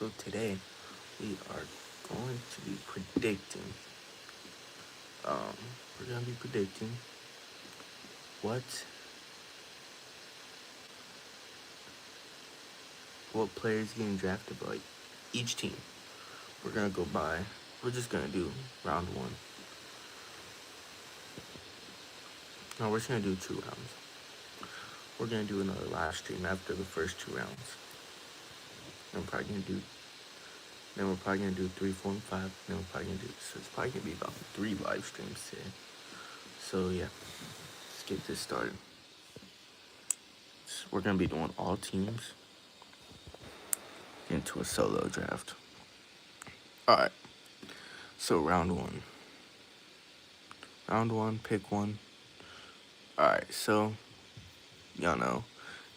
So today we are going to be predicting. Um, we're gonna be predicting what players getting drafted by each team. We're gonna go by. We're just gonna do round one. No, we're just gonna do 2 rounds. We're gonna do another live stream after the first 2 rounds. And we're probably gonna do. Then we're probably gonna do 3, 4, and 5. Then we're probably gonna do. So it's probably gonna be about 3 live streams today. So yeah, let's get this started. So we're gonna be doing all teams into a solo draft. All right. So round one. Round one, pick one. All right. So y'all know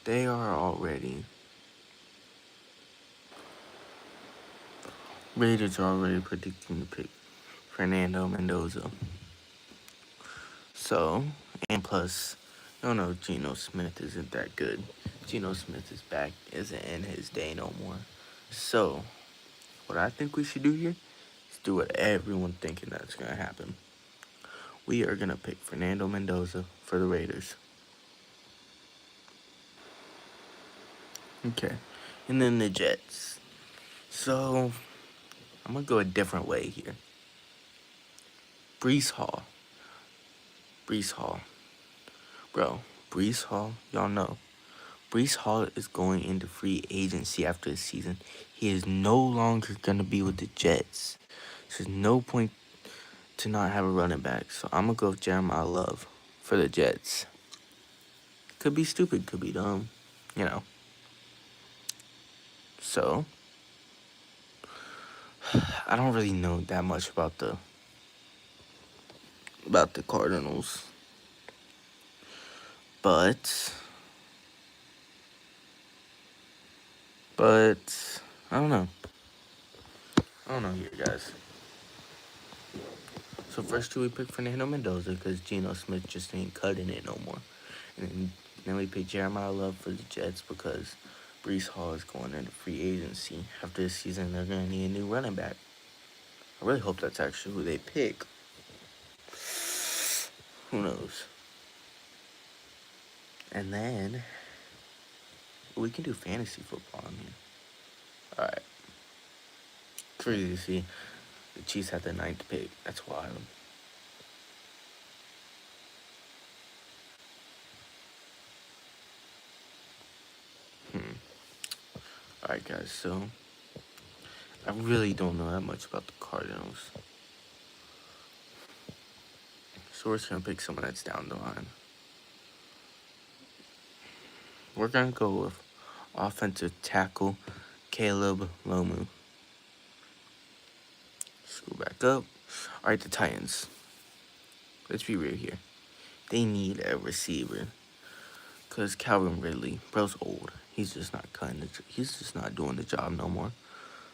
they are already. Raiders are already predicting to pick Fernando Mendoza. So, and plus, y'all know Geno Smith isn't that good. Geno Smith is back, isn't in his day no more. So, what I think we should do here is do what everyone's thinking that's going to happen. We are going to pick Fernando Mendoza for the Raiders. Okay. And then the Jets. So, I'm going to go a different way here. Breece Hall. Bro, Breece Hall, y'all know. Breece Hall is going into free agency after the season. He is no longer going to be with the Jets. There's no point to not have a running back. So I'm going to go with Jeremiah Love for the Jets. Could be stupid, could be dumb, you know. So, I don't really know that much about the Cardinals. But I don't know. Here, guys. So first two we picked Fernando Mendoza because Geno Smith just ain't cutting it no more. And then we picked Jeremiah Love for the Jets because Breece Hall is going into free agency. After this season, they're going to need a new running back. I really hope that's actually who they pick. Who knows? And then we can do fantasy football in here. All right. Crazy to see the Chiefs had the 9th pick. That's wild. Alright, guys, so I really don't know that much about the Cardinals. So we're just going to pick someone that's down the line. We're going to go with offensive tackle Caleb Lomu. Scroll back up. Alright, the Titans. Let's be real here. They need a receiver. Because Calvin Ridley, bro's old. He's just not he's just not doing the job no more.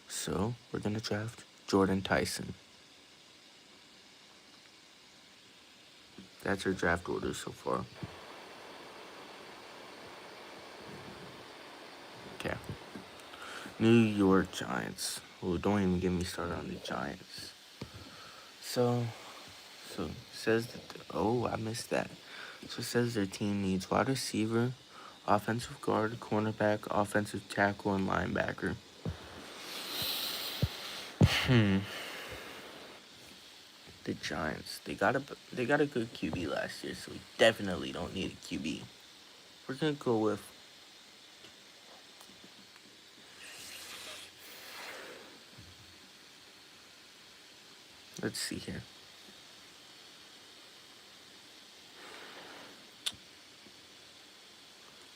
So we're going to draft Jordan Tyson. That's our draft order so far. Okay. New York Giants. Well, don't even get me started on the Giants. So it says that, I missed that. So it says their team needs wide receiver, offensive guard, cornerback, offensive tackle, and linebacker. The Giants, they got a good QB last year, so we definitely don't need a QB. We're gonna go with let's see here.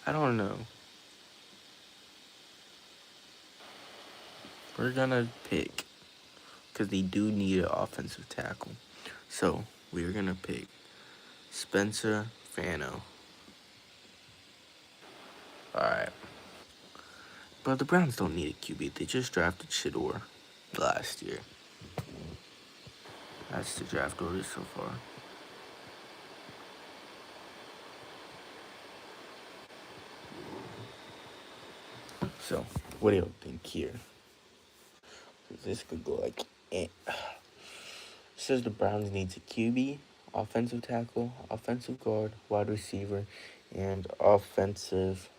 I don't know. We're gonna pick because they do need an offensive tackle. So we're gonna pick Spencer Fano. Alright. But the Browns don't need a QB. They just drafted Shedeur last year. That's the draft order so far. So, what do you think here? This could go like. Says the Browns needs a QB, offensive tackle, offensive guard, wide receiver, and offensive.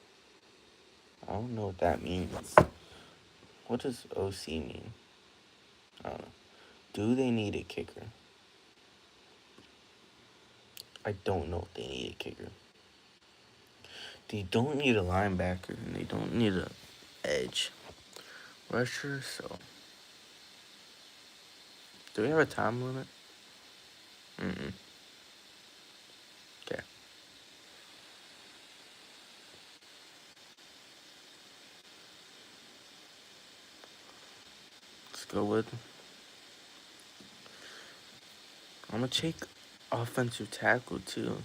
I don't know what that means. What does OC mean? I don't know. Do they need a kicker? I don't know if they need a kicker. They don't need a linebacker, and they don't need a edge rusher. So, do we have a time limit? Okay. Let's go with. I'm gonna take offensive tackle too.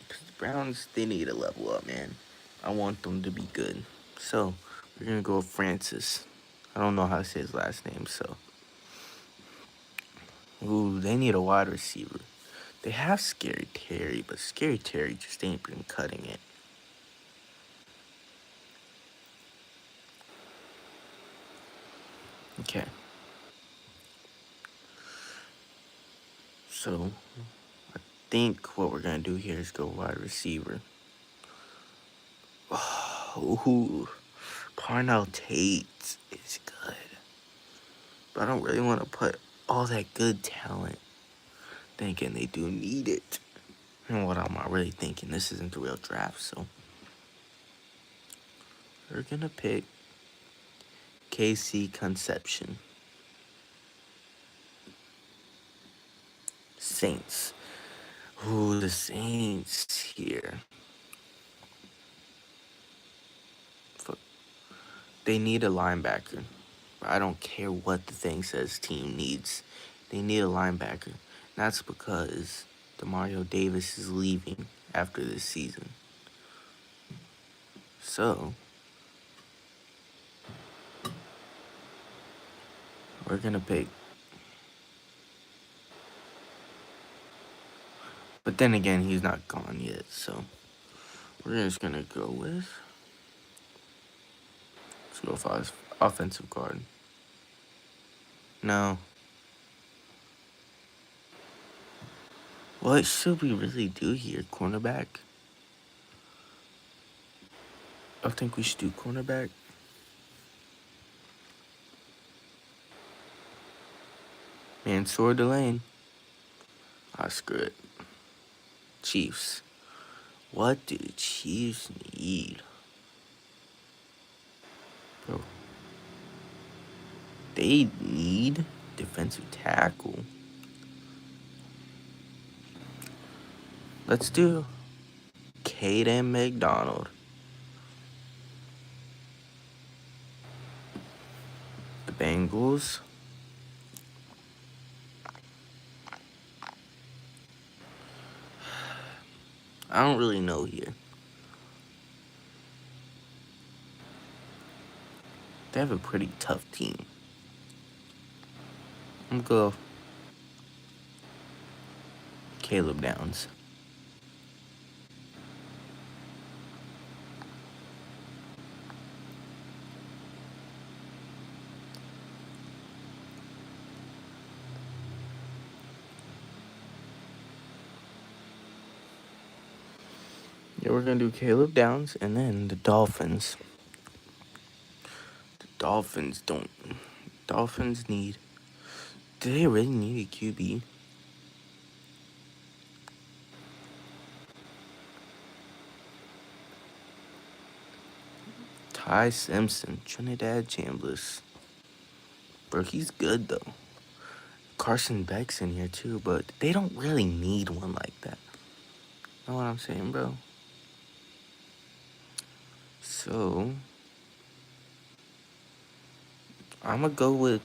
Because the Browns, they need to level up, man. I want them to be good. So, we're gonna go with Francis. I don't know how to say his last name, so. Ooh, they need a wide receiver. They have Scary Terry, but Scary Terry just ain't been cutting it. Okay. So, I think what we're gonna do here is go wide receiver. Ooh, Carnell Tate is good. But I don't really want to put all that good talent. Thinking they do need it. And what am I really thinking? This isn't the real draft, so we're gonna pick KC Conception. Saints. Ooh, the Saints here. They need a linebacker. I don't care what the thing says team needs. They need a linebacker. That's because Demario Davis is leaving after this season. So, we're going to pick. But then again, he's not gone yet. So, we're just going to go with. Let's go for offensive guard. No. What should we really do here? Cornerback? I think we should do cornerback. Mansour Delane. Ah, screw it. Chiefs. What do the Chiefs need? Bro. They need defensive tackle. Let's do Caden McDonald. The Bengals. I don't really know here. They have a pretty tough team. I'm gonna go Caleb Downs. Yeah, we're gonna do Caleb Downs and then the Dolphins. The Dolphins don't. Dolphins need. Do they really need a QB? Ty Simpson, Trinidad Chambliss. Bro, he's good though. Carson Beck's in here too, but they don't really need one like that. Know what I'm saying, bro? So, I'm gonna go with,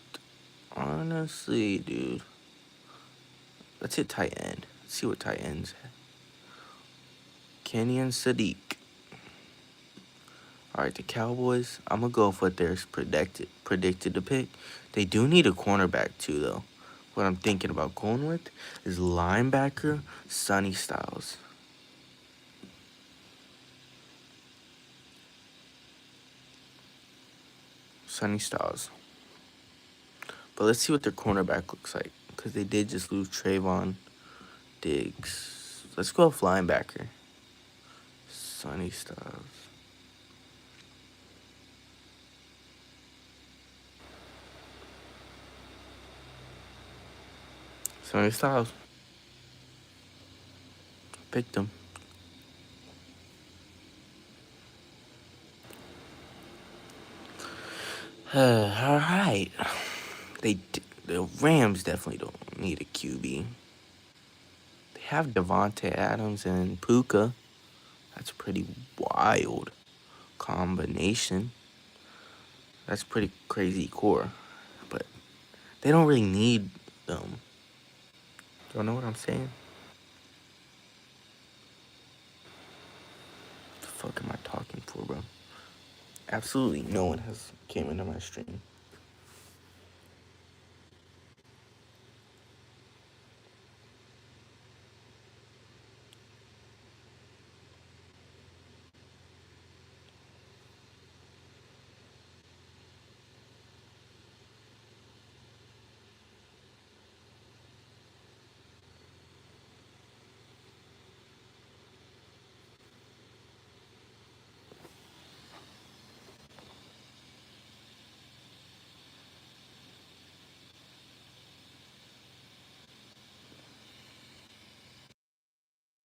honestly, dude. Let's hit tight end. Let's see what tight ends have. Kenny and Sadiq. Alright, the Cowboys, I'm gonna go with what they're predicted to pick. They do need a cornerback too, though. What I'm thinking about going with is linebacker Sonny Styles. Sonny Styles. But let's see what their cornerback looks like, because they did just lose Trayvon Diggs. Let's go off linebacker. Sonny Styles. Sonny Styles. Picked him. All right. The Rams definitely don't need a QB. They have Devontae Adams and Puka. That's a pretty wild combination. That's pretty crazy core. But they don't really need them. Y'all know what I'm saying? What the fuck am I talking for, bro? Absolutely no one has came into my stream.